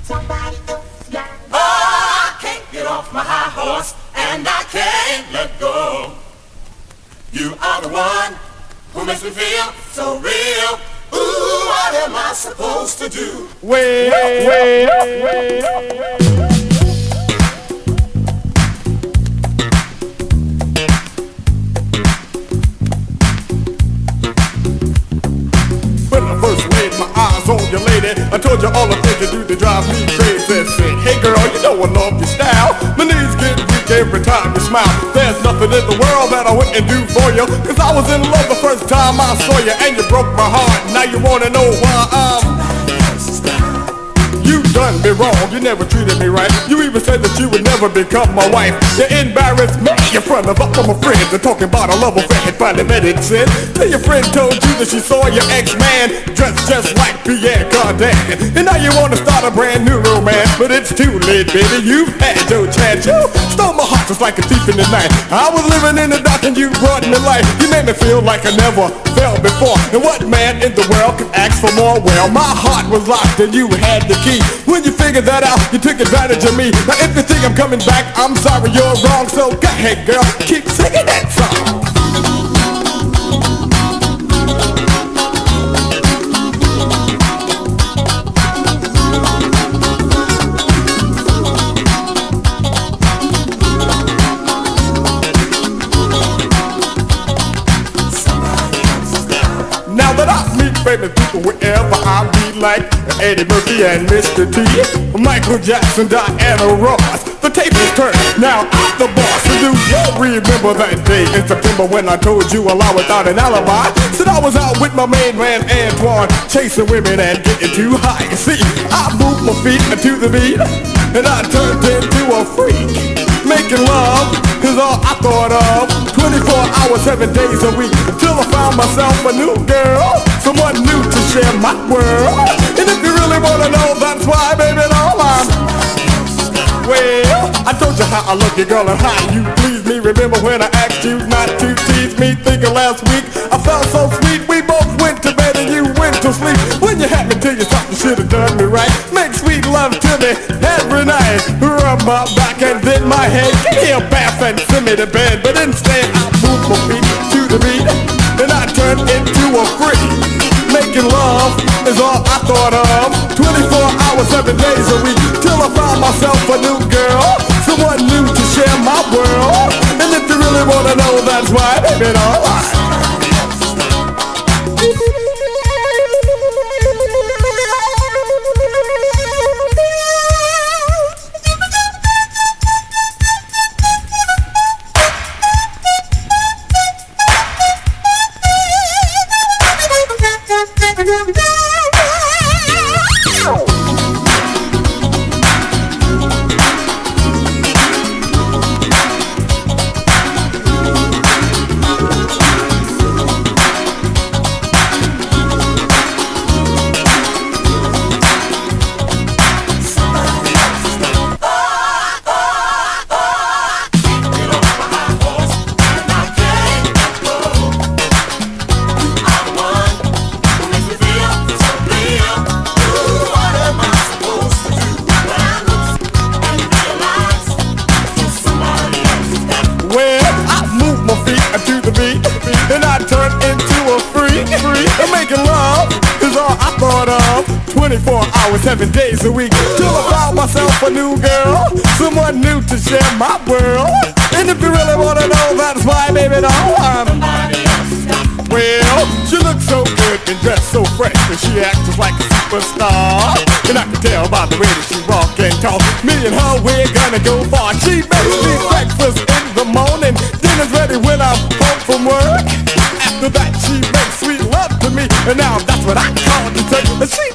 Somebody else got. Oh, I can't get off my high horse, and I can't let go. You are the one who makes me feel so real. Ooh, what am I supposed to do? When I first laid my eyes on you, lady, I told you all the things you do to drive me crazy. Said, hey girl, you know I love your style. My knees get weak every time you smile. There's nothing in the world that I wouldn't do for you, 'cause I was in love the first time I saw you, and you broke my heart. Now you wanna know why you done me wrong, you never treated me right. You even said that you would never become my wife. You embarrassed me in front of all my friends. They're talking about a love affair and finally met it sin. Till your friend told you that she saw your ex-man dressed just like Pierre Cardin. And now you want to start a brand new romance, but it's too late, baby, you've had your chance. You stole my heart just like a thief in the night. I was living in the dark and you brought me life. You made me feel like I never felt before. And what man in the world could ask for more? Well, my heart was locked and you had the key. When you figured that out, you took advantage of me. Now if you think I'm coming back, I'm sorry, you're wrong. So go ahead, girl, keep singing that song. Now that I meet famous people wherever I be, like Eddie Murphy and Mr. T, Michael Jackson, Diana Ross, the tape is turned, now I'm the boss. So do you remember that day in September when I told you a lie without an alibi? Said I was out with my main man Antoine, chasing women and getting too high. See, I moved my feet to the beat, and I turned into a freak. Making love is all I thought of, 24 hours, 7 days a week, until I found myself a new girl, someone new to share my world. And if you really wanna know, that's why, baby, all I'm. Well, I told you how I love you, girl, and how you please me. Remember when I asked you not to tease me? Thinking last week I felt so sweet. We both went to bed and you went to sleep. When you had me tell you something should have done me right. Make sweet love to me every night. Rub my back and then my head. Give me a bath and send me to bed. But instead I moved my feet to the beat, and I turned into a freak. Making love is all I thought of, 24 hours, 7 days a week, till I found myself a new girl, someone new to share my world. And if you really wanna know, that's why, baby, alright. And I turned into a freak. And making love is all I thought of, 24 hours, 7 days a week, till I found myself a new girl, someone new to share my world. And if you really wanna know, that's why, baby, no, I'm. Well, she looks so good and dressed so fresh, and she acts just like a superstar. And I can tell by the way that she walk and talk, me and her, we're gonna go far. She makes me breakfast in the morning, dinner's ready when I'm home from work. After that, she makes sweet love to me, and now that's what I call to take. She